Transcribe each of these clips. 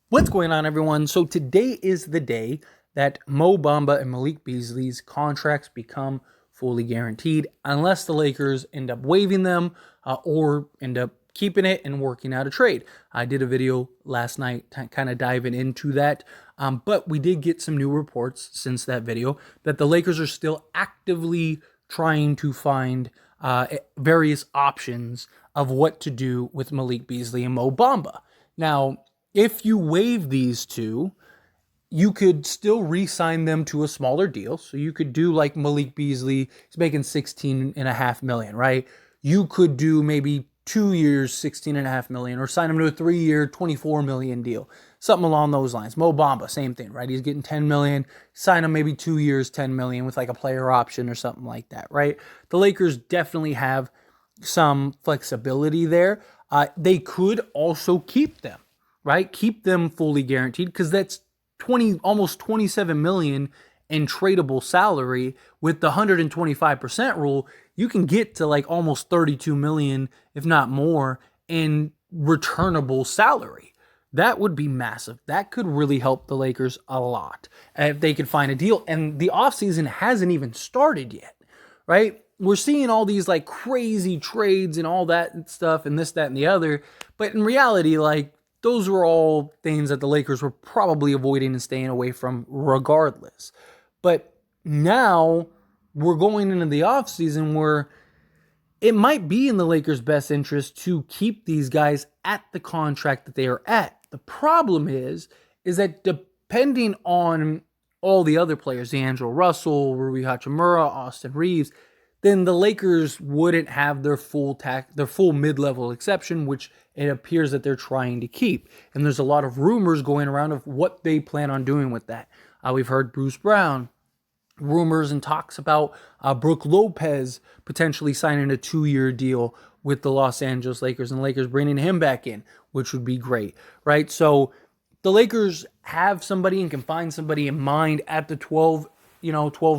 What's going on, everyone? So today is the day that Mo Bamba and Malik Beasley's contracts become fully guaranteed, unless the Lakers end up waiving them or end up keeping it and working out a trade. I did a video last night kind of diving into that, but we did get some new reports since that video that the Lakers are still actively trying to find various options of what to do with Malik Beasley and Mo Bamba. Now, if you waive these two, you could still re-sign them to a smaller deal. So you could do like Malik Beasley, he's making 16.5 million, right? You could do maybe 2 years, 16.5 million, or sign him to a 3-year, 24 million deal. Something along those lines. Mo Bamba, same thing, right? He's getting 10 million. Sign him maybe 2 years, 10 million with like a player option or something like that, right? The Lakers definitely have some flexibility there. They could also keep them, right? Keep them fully guaranteed because that's almost 27 million in tradable salary. With the 125% rule, you can get to like almost 32 million, if not more, in returnable salary. That would be massive. That could really help the Lakers a lot if they could find a deal. And the offseason hasn't even started yet, right? We're seeing all these like crazy trades and all that stuff and this, that, and the other. But in reality, like, those were all things that the Lakers were probably avoiding and staying away from regardless. But now we're going into the offseason where it might be in the Lakers' best interest to keep these guys at the contract that they are at. The problem is that depending on all the other players, D'Angelo Russell, Rui Hachimura, Austin Reeves, then the Lakers wouldn't have their full mid-level exception, which it appears that they're trying to keep. And there's a lot of rumors going around of what they plan on doing with that. We've heard Bruce Brown, rumors and talks about Brook Lopez potentially signing a 2-year deal with the Los Angeles Lakers, and the Lakers bringing him back in, which would be great, right? So the Lakers have somebody and can find somebody in mind at the 12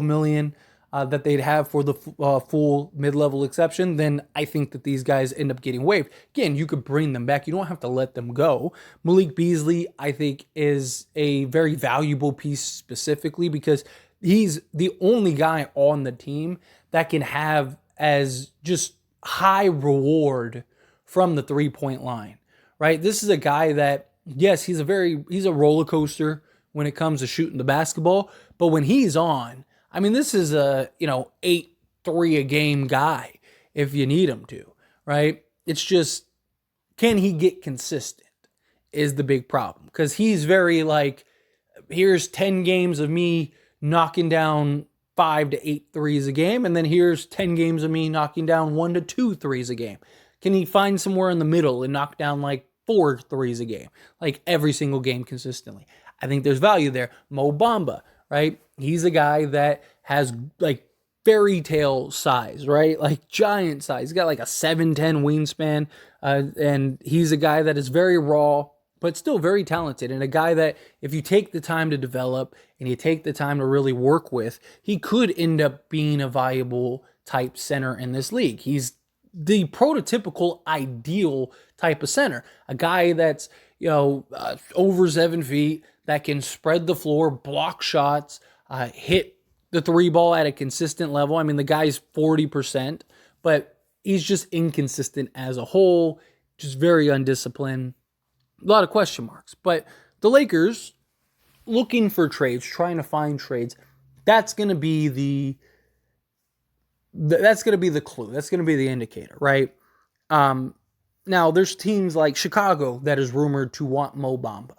million that they'd have for the full mid-level exception, then I think that these guys end up getting waived. Again, you could bring them back. You don't have to let them go. Malik Beasley, I think, is a very valuable piece specifically because he's the only guy on the team that can have as just high reward from the three-point line, right? This is a guy that, yes, he's a roller coaster when it comes to shooting the basketball, but when he's on, I mean, this is a, 8-3 a game guy if you need him to, right? It's just, can he get consistent is the big problem. Because he's very like, here's 10 games of me knocking down 5 to 8 threes a game, and then here's 10 games of me knocking down 1 to 2 threes a game. Can he find somewhere in the middle and knock down like 4 threes a game, like every single game consistently? I think there's value there. Mo Bamba, right? He's a guy that has like fairy tale size, right? Like giant size. He's got like a 7'10" wingspan. And he's a guy that is very raw, but still very talented. And a guy that if you take the time to develop and you take the time to really work with, he could end up being a viable type center in this league. He's the prototypical ideal type of center. A guy that's, over 7 feet, that can spread the floor, block shots, hit the 3 ball at a consistent level. I mean, the guy's 40%, but he's just inconsistent as a whole, just very undisciplined. A lot of question marks. But the Lakers looking for trades, trying to find trades, that's going to be the clue. That's going to be the indicator, right? Now, there's teams like Chicago that is rumored to want Mo Bamba.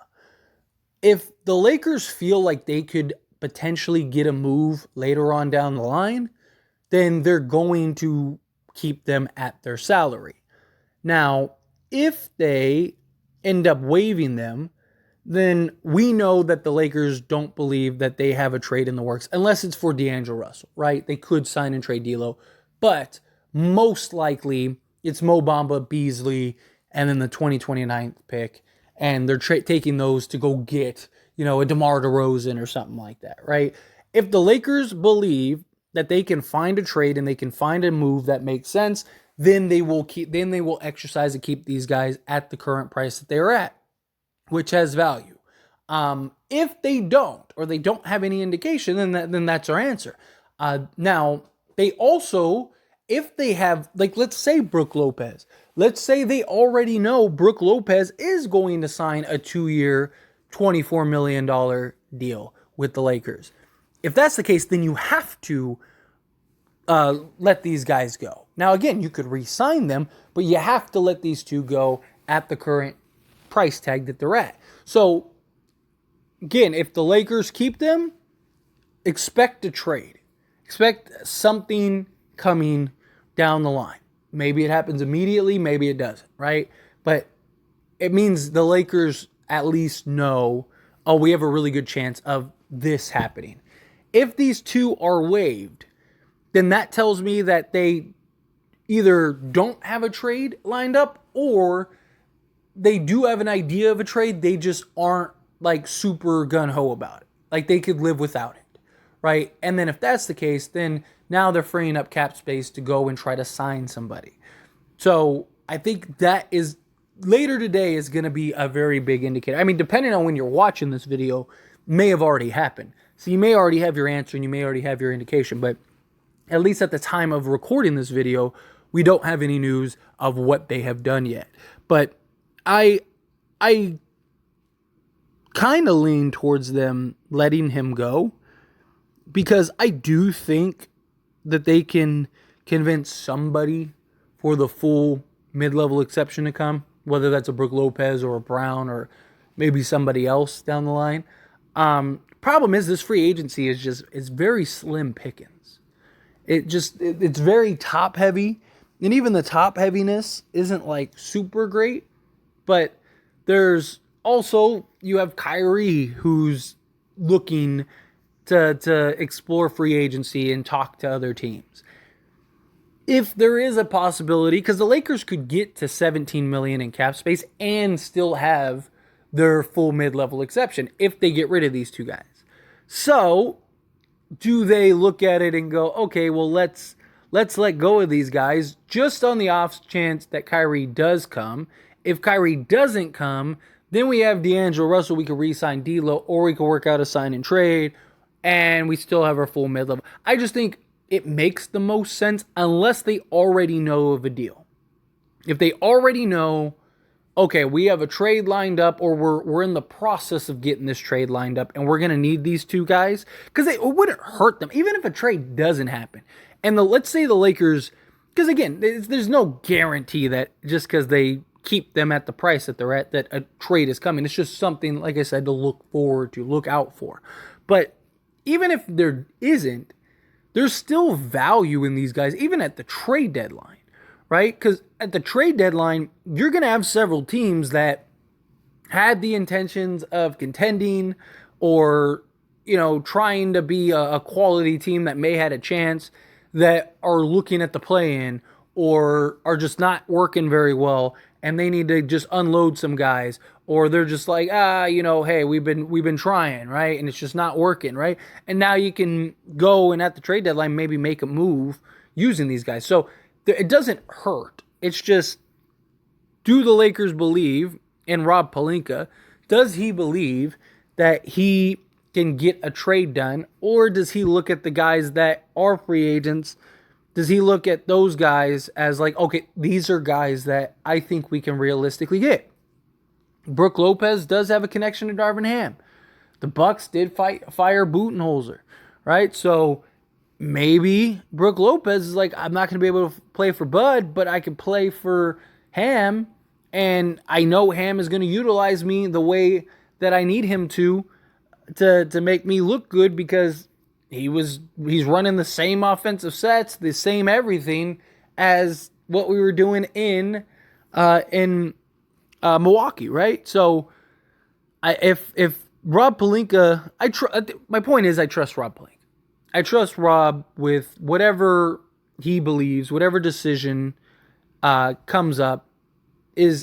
If the Lakers feel like they could potentially get a move later on down the line, then they're going to keep them at their salary. Now, if they end up waiving them, then we know that the Lakers don't believe that they have a trade in the works, unless it's for D'Angelo Russell, right? They could sign and trade D'Lo, but most likely it's Mo Bamba, Beasley, and then the 2029 pick, and they're taking those to go get, a DeMar DeRozan or something like that, right? If the Lakers believe that they can find a trade and they can find a move that makes sense, then they will exercise and keep these guys at the current price that they are at, which has value. If they don't, or they don't have any indication, then that's our answer. Now, they also, if they have, like, let's say Brook Lopez. Let's say they already know Brook Lopez is going to sign a 2-year, $24 million deal with the Lakers. If that's the case, then you have to let these guys go. Now, again, you could re-sign them, but you have to let these two go at the current price tag that they're at. So, again, if the Lakers keep them, expect a trade. Expect something coming down the line. Maybe it happens immediately, maybe it doesn't, right? But it means the Lakers at least know, oh, we have a really good chance of this happening. If these two are waived, then that tells me that they either don't have a trade lined up, or they do have an idea of a trade, they just aren't like super gung-ho about it. Like they could live without it, right? And then if that's the case, then now they're freeing up cap space to go and try to sign somebody. So I think that is, later today is going to be a very big indicator. I mean, depending on when you're watching this video, may have already happened. So you may already have your answer and you may already have your indication, but at least at the time of recording this video, we don't have any news of what they have done yet. But I kind of lean towards them letting him go, because I do think that they can convince somebody for the full mid-level exception to come, whether that's a Brook Lopez or a Brown or maybe somebody else down the line. Problem is, this free agency is very slim pickings. It's very top heavy, and even the top heaviness isn't like super great. But there's also, you have Kyrie who's looking to explore free agency and talk to other teams. If there is a possibility, because the Lakers could get to $17 million in cap space and still have their full mid-level exception if they get rid of these two guys. So, do they look at it and go, okay, well, let's let go of these guys just on the off chance that Kyrie does come. If Kyrie doesn't come, then we have D'Angelo Russell. We could re-sign D'Lo, or we could work out a sign and trade, and we still have our full mid-level. I just think it makes the most sense unless they already know of a deal. If they already know, okay, we have a trade lined up, or we're in the process of getting this trade lined up, and we're going to need these two guys, because it wouldn't hurt them, even if a trade doesn't happen. And let's say the Lakers, because again, there's no guarantee that just because they keep them at the price that they're at, that a trade is coming. It's just something, like I said, to look forward to, look out for. But even if there isn't, there's still value in these guys, even at the trade deadline, right? Because at the trade deadline, you're going to have several teams that had the intentions of contending, or, trying to be a quality team that may had a chance, that are looking at the play-in, or are just not working very well, and they need to just unload some guys, or they're just like, hey, we've been trying, right? And it's just not working, right? And now you can go and at the trade deadline maybe make a move using these guys. So it doesn't hurt. It's just, do the Lakers believe in Rob Pelinka? Does he believe that he can get a trade done, or does he look at the guys that are free agents? Does he look at those guys as like, okay, these are guys that I think we can realistically get? Brook Lopez does have a connection to Darvin Ham. The Bucks did fire Budenholzer, right? So maybe Brook Lopez is like, I'm not going to be able to play for Bud, but I can play for Ham, and I know Ham is going to utilize me the way that I need him to make me look good, because he's running the same offensive sets, the same everything as what we were doing in Milwaukee, right? So if Rob Pelinka, my point is, I trust Rob Pelinka. I trust Rob with whatever he believes, whatever decision comes up.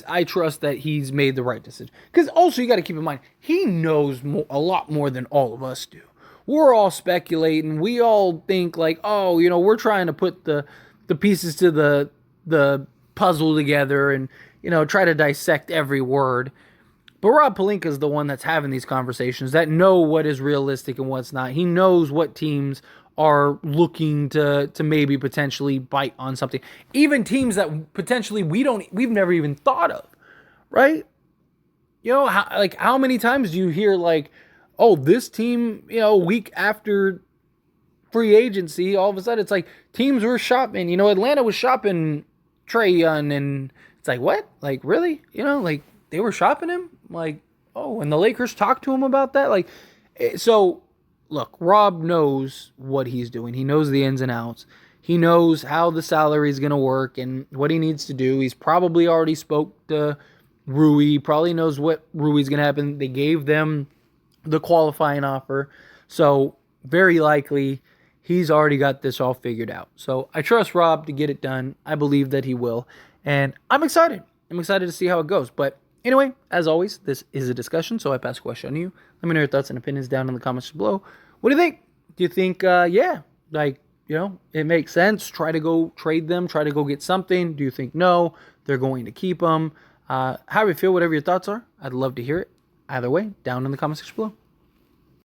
I trust that he's made the right decision. Because also, you got to keep in mind, he knows a lot more than all of us do. We're all speculating. We all think like, we're trying to put the pieces to the puzzle together and, try to dissect every word. But Rob Pelinka is the one that's having these conversations, that know what is realistic and what's not. He knows what teams are looking to maybe potentially bite on something. Even teams that potentially we've never even thought of, right? You know, how many times do you hear like, oh, this team, you know, a week after free agency, all of a sudden it's like teams were shopping. You know, Atlanta was shopping Trae Young, and it's like, what? Like, really? You know, like they were shopping him? Like, oh, and the Lakers talked to him about that? Like, so look, Rob knows what he's doing. He knows the ins and outs. He knows how the salary is going to work and what he needs to do. He's probably already spoke to Rui, probably knows what Rui's going to happen. They gave them the qualifying offer. So very likely he's already got this all figured out. So I trust Rob to get it done. I believe that he will. And I'm excited. I'm excited to see how it goes. But anyway, as always, this is a discussion, so I pass a question on you. Let me know your thoughts and opinions down in the comments below. What do you think? Do you think, it makes sense? Try to go trade them, try to go get something. Do you think no, they're going to keep them? How do you feel? Whatever your thoughts are, I'd love to hear it. Either way, down in the comment section below.